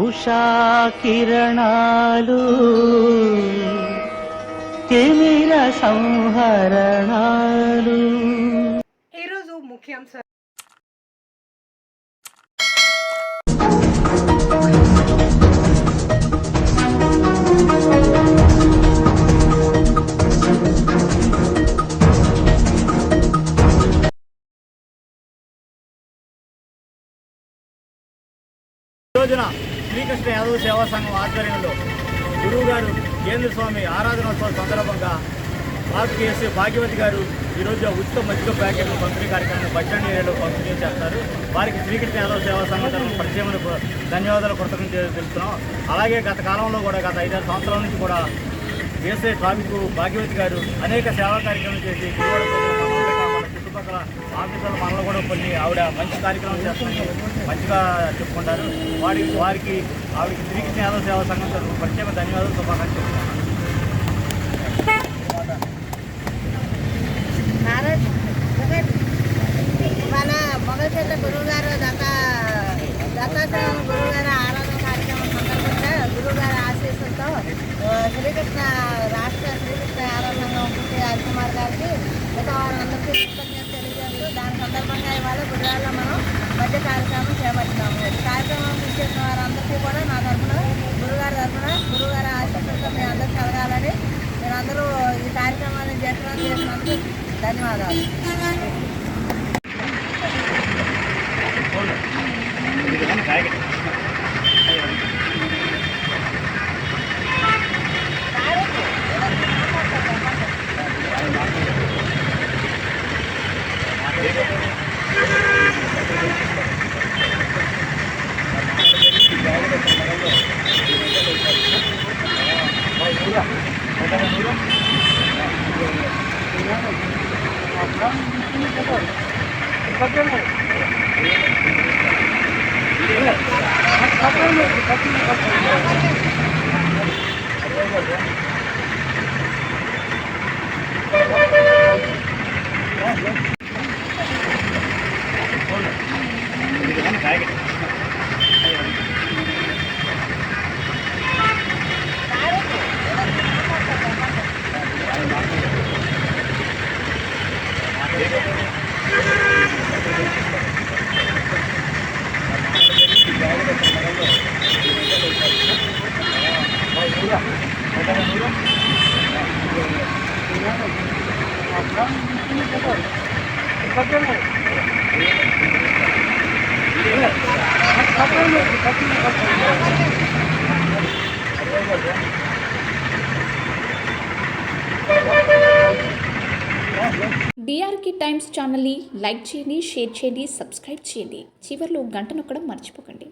ఉషా కిరణాలు తిమిర సంహరణాలు. ఈరోజు ముఖ్యాంశాలు. రోజున శ్రీకృష్ణ యాదవ సేవా సంఘం ఆధ్వర్యంలో గురువుగారు కేంద్ర స్వామి ఆరాధనోత్సవం సందర్భంగా ఆర్పిఎస్ భాగ్యవతి గారు ఈరోజు ఉచిత మజ్జిగ ప్యాకెట్లు పంపిణీ కార్యక్రమాన్ని బస్టాండ్ ఏరియాలో పంపిణీ చేస్తారు. వారికి శ్రీకృష్ణ యాదవ సేవా సంఘం తరఫున ప్రత్యేకమైన ధన్యవాదాలు కృతజ్ఞతలు తెలుపుతున్నాం. అలాగే గత కాలంలో కూడా గత 5-6 సంవత్సరాల నుంచి కూడా ఏసఐ ట్రాఫిక్ భాగ్యవతి గారు అనేక సేవా కార్యక్రమాలు చేసి చుట్టుపక్కల ఆఫీసుల మనలో కూడా కొన్ని ఆవిడ మంచి కార్యక్రమం చేస్తుంది, మంచిగా చెప్పుకుంటారు. వారికి ఆవిడకి శ్రీకృష్ణ యాదవ సేవా సంఘం తరఫున ప్రత్యేక ధన్యవాదాలు శుభాకాంక్షలు చెప్తున్నాను. మన మొగల్చేత గురువుగారు దత్తాత్రేయ గురువుగారి ఆరాధన కార్యక్రమం సందర్భంగా గురువుగారి ఆశీస్సులతో శ్రీకృష్ణ రాష్ట్ర శ్రీకృష్ణ ఆరాధన పుట్టి హరికుమార్ గారికి మిగతా వారందరికీ కృతజ్ఞత తెలియజేస్తూ దాని సందర్భంగా ఇవాళ గురువారంలో మనం మధ్య కార్యక్రమం చేపట్టినాము. ఈ కార్యక్రమం చేసిన వారందరికీ కూడా నా తరఫున గురువుగారి ఆశీస్సులతో మీ అందరూ కలగాలని మీరందరూ ఈ కార్యక్రమాన్ని జయప్రదం చేసినందుకు ధన్యవాదాలు. డిఆర్కే టైమ్స్ ఛానల్ని లైక్ చేయండి, షేర్ చేయండి, సబ్స్క్రైబ్ చేయండి. చివర్లో గంట నొక్కడం మర్చిపోకండి.